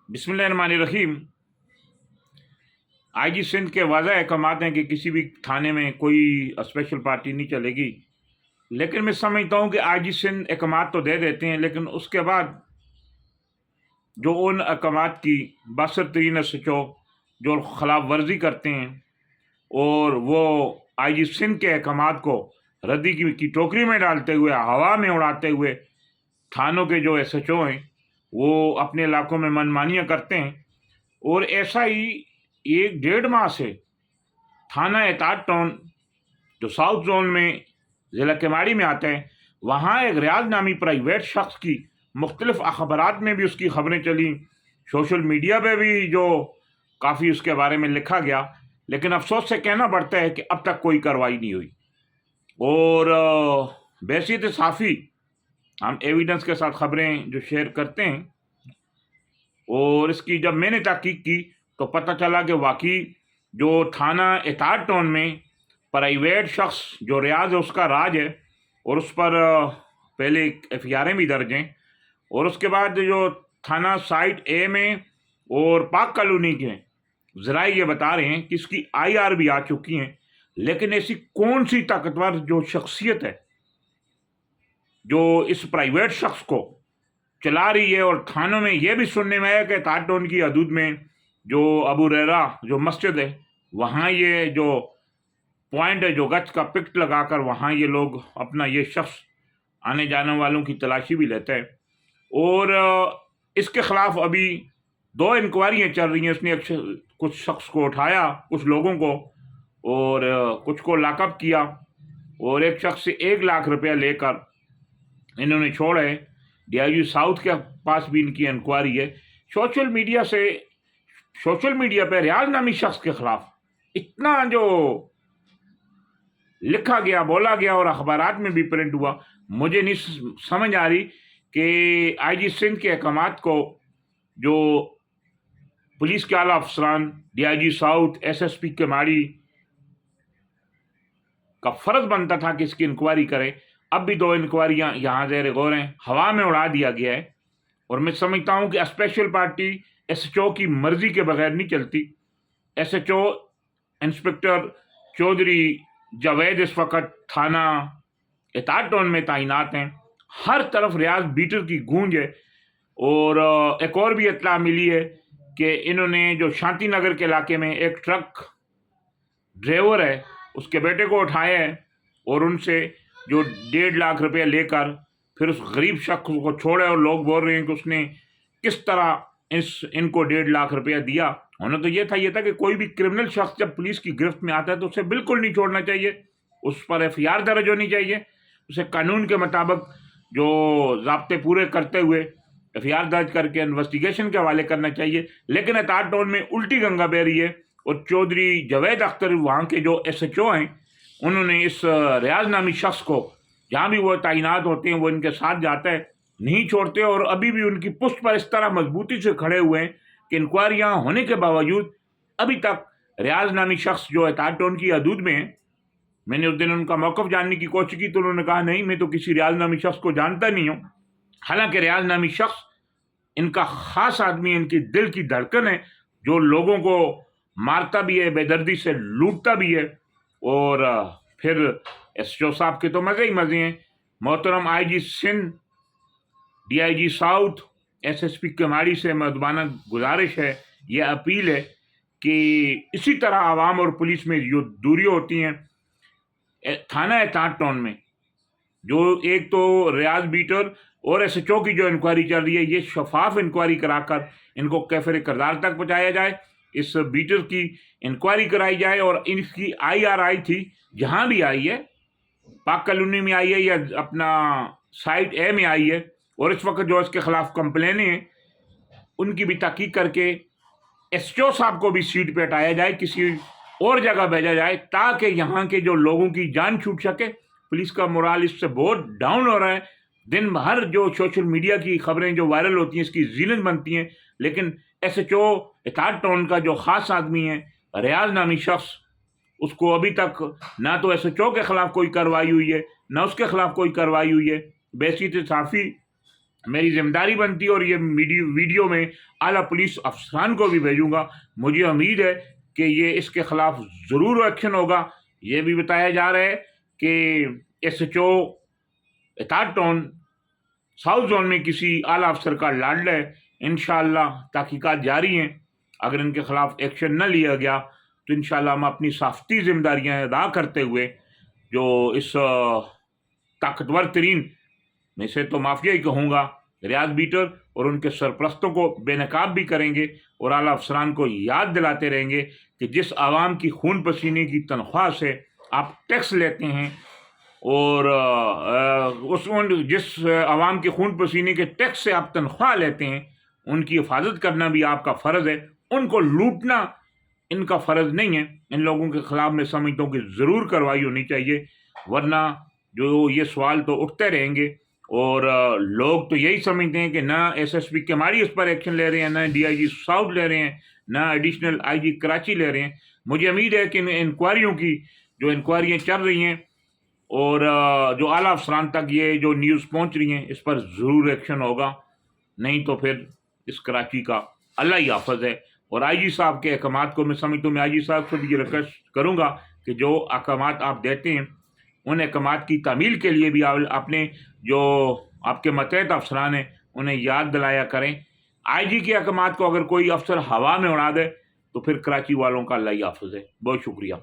बिस्मिल्लाहिर्रहमानिर्रहीम। आईजी सिंध के वाज़ह अहकामात हैं कि किसी भी थाने में कोई स्पेशल पार्टी नहीं चलेगी। लेकिन मैं समझता हूँ कि आईजी सिंध अहकामात तो दे देते हैं, लेकिन उसके बाद जो उन अहकामात की बासर तरीन एसएचओ जो खिलाफ वर्जी करते हैं और वो आईजी सिंध के अहकामात को रद्दी की टोकरी में डालते हुए, हवा में उड़ाते हुए थानों के जो एसएचओ हैं वो अपने इलाकों में मनमानियाँ करते हैं। और ऐसा ही 1-1.5 माह से थाना एहतियात टाउन जो साउथ जोन में ज़िला केमाड़ी में आता है, वहाँ एक रियाज नामी प्राइवेट शख्स की मुख्तलिफ अखबारात में भी उसकी खबरें चली, सोशल मीडिया पे भी जो काफ़ी उसके बारे में लिखा गया, लेकिन अफसोस से कहना पड़ता है कि अब तक कोई कार्रवाई नहीं हुई। और बहसीत साफ़ी हम एविडेंस के साथ खबरें जो शेयर करते हैं, और इसकी जब मैंने तहकीक की तो पता चला कि वाकई जो थाना एहतियात टाउन में प्राइवेट शख्स जो रियाज है उसका राज है, और उस पर पहले एफआईआरें भी दर्ज हैं। और उसके बाद जो थाना साइट ए में और पाक कॉलोनी के ज़राए ये बता रहे हैं कि इसकी आईआर भी आ चुकी हैं। लेकिन ऐसी कौन सी ताकतवर जो शख्सियत है जो इस प्राइवेट शख्स को चला रही है, और थानों में यह भी सुनने में आया कि एहतियात टाउन की हदूद में जो अबू रेरा जो मस्जिद है वहाँ ये जो पॉइंट है, जो गच का पिक्ट लगाकर वहाँ ये लोग अपना ये शख्स आने जाने वालों की तलाशी भी लेते हैं। और इसके ख़िलाफ़ अभी 2 इंक्वायरियाँ चल रही हैं। इसने कुछ शख्स को उठाया, कुछ लोगों को, और कुछ को लॉकअप किया, और एक शख्स से 1 लाख रुपया लेकर इन्होंने छोड़ा है। डीआईजी साउथ के पास भी इनकी इंक्वायरी है। सोशल मीडिया पर रियाज नामी शख्स के खिलाफ इतना जो लिखा गया, बोला गया और अखबारात में भी प्रिंट हुआ, मुझे नहीं समझ आ रही कि आईजी सिंध के अहकामात को जो पुलिस के आला अफसरान, डीआईजी साउथ, एसएसपी केमाड़ी का फ़र्ज बनता था कि इसकी इंक्वायरी करें। अब भी 2 इंक्वायरियाँ यहाँ ज़ेर गौर हैं, हवा में उड़ा दिया गया है। और मैं समझता हूँ कि स्पेशल पार्टी एसएचओ की मर्जी के बगैर नहीं चलती। एसएचओ इंस्पेक्टर चौधरी जावेद इस वक्त थाना एहतियात टाउन में तैनात हैं। हर तरफ रियाज बीटर की गूंज है। और एक और भी इत्तला मिली है कि इन्होंने जो शांति नगर के इलाके में एक ट्रक ड्राइवर है उसके बेटे को उठाया है, और उनसे जो 1.5 लाख रुपया लेकर फिर उस गरीब शख्स को छोड़ा। और लोग बोल रहे हैं कि उसने किस तरह इनको 1.5 लाख रुपया दिया। होना तो ये था कि कोई भी क्रिमिनल शख्स जब पुलिस की गिरफ्त में आता है तो उसे बिल्कुल नहीं छोड़ना चाहिए, उस पर एफआईआर दर्ज होनी चाहिए, उसे कानून के मुताबिक जो ज़ाब्ते पूरे करते हुए एफआईआर दर्ज करके इन्वेस्टिगेशन के हवाले करना चाहिए। लेकिन एहतियात टाउन में उल्टी गंगा बह रही है, और चौधरी जावेद अख्तर वहाँ के जो एसएचओ हैं उन्होंने इस रियाज नामी शख्स को जहाँ भी वो तैनात होते हैं वो इनके साथ जाता है, नहीं छोड़ते। और अभी भी उनकी पुष्ट पर इस तरह मजबूती से खड़े हुए हैं कि इंक्वायरियाँ होने के बावजूद अभी तक रियाज नामी शख्स जो एहतियात टाउन की हदूद में है। मैंने उस दिन उनका मौक़िफ़ जानने की कोशिश की तो उन्होंने कहा नहीं, मैं तो किसी रियाज नामी शख्स को जानता नहीं हूँ। हालांकि रियाज नामी शख्स इनका ख़ास आदमी है, इनकी दिल की धड़कन है, जो लोगों को मारता भी है, बेदर्दी से लूटता भी है। और फिर एसएचओ साहब के तो मज़े ही मज़े हैं। मोहतरम IG Sindh, DIG south, SSP Keamari से मदबाना गुजारिश है, यह अपील है कि इसी तरह आवाम और पुलिस में जो दूरी होती हैं, थाना एहतियात टाउन में जो एक तो रियाज बीटर और एसएचओ की जो इंक्वायरी चल रही है, ये शफाफ इंक्वायरी कराकर इनको कैफरे किरदार तक पहुँचाया जाए। इस बीटर की इंक्वायरी कराई जाए, और इनकी आईआर आई थी जहाँ भी आई है, पाक कॉलोनी में आई है या अपना साइट ए में आई है, और इस वक्त जो इसके खिलाफ कंप्लेनें हैं उनकी भी तहकीक करके एसएचओ साहब को भी सीट पे हटाया जाए, किसी और जगह भेजा जाए, ताकि यहाँ के जो लोगों की जान छूट सके। पुलिस का मोराल इससे बहुत डाउन हो रहा है। दिन भर जो सोशल मीडिया की खबरें जो वायरल होती हैं इसकी जीनत बनती हैं, लेकिन एसएचओ एहतियात टाउन का जो ख़ास आदमी है रियाज नामी शख्स, उसको अभी तक ना तो एसएचओ के ख़िलाफ़ कोई कार्रवाई हुई है, ना उसके ख़िलाफ़ कोई कार्रवाई हुई है। बैसीत साफ़ी मेरी जिम्मेदारी बनती है और ये वीडियो में आला पुलिस अफसरान को भी भेजूंगा। मुझे उम्मीद है कि ये इसके खिलाफ ज़रूर एक्शन होगा। ये भी बताया जा रहा है कि SHO इताद टाउन साउथ जोन में किसी आला अफसर का लाडला है। इंशाअल्लाह तहकीकात जारी हैं। अगर इनके खिलाफ एक्शन न लिया गया तो इंशाअल्लाह हम अपनी सख्ती जिम्मेदारियाँ अदा करते हुए जो इस ताकतवर तरीन में से तो माफिया ही कहूँगा रियाज बीटर और उनके सरपरस्तों को बेनकाब भी करेंगे और आला अफसरान को याद दिलाते रहेंगे कि जिस आवाम की खून पसीने की तनख्वाह से आप टैक्स लेते हैं और जिस आवाम के खून पसीने के टैक्स से आप तनख्वाह लेते हैं उनकी हिफाजत करना भी आपका फ़र्ज़ है। उनको लूटना इनका फ़र्ज़ नहीं है। इन लोगों के ख़िलाफ़ मैं समझता हूँ कि ज़रूर कार्रवाई होनी चाहिए, वरना जो ये सवाल तो उठते रहेंगे और लोग तो यही समझते हैं कि ना SSP केमाड़ी इस पर एक्शन ले रहे हैं, ना DIG साउथ ले रहे हैं, ना एडिशनल IG कराची ले रहे हैं। मुझे उम्मीद है कि इन इंक्वायरियों की जो इंक्वायरियाँ चल रही हैं और जो आला अफसरान तक ये जो न्यूज़ पहुंच रही हैं इस पर ज़रूर एक्शन होगा, नहीं तो फिर इस कराची का अल्लाह ही हाफ़िज़ है। और IG साहब के अहकामात को मैं समझता हूँ, मैं IG साहब से भी ये रिक्वेस्ट करूँगा कि जो अहकामात आप देते हैं उन अहकामात की तामील के लिए भी आपने जो आपके मतहत अफसरान हैं उन्हें याद दिलाया करें। IG के अहकामात को अगर कोई अफसर हवा में उड़ा दे तो फिर कराची वालों का अल्लाह ही हाफ़िज़ है। बहुत शुक्रिया।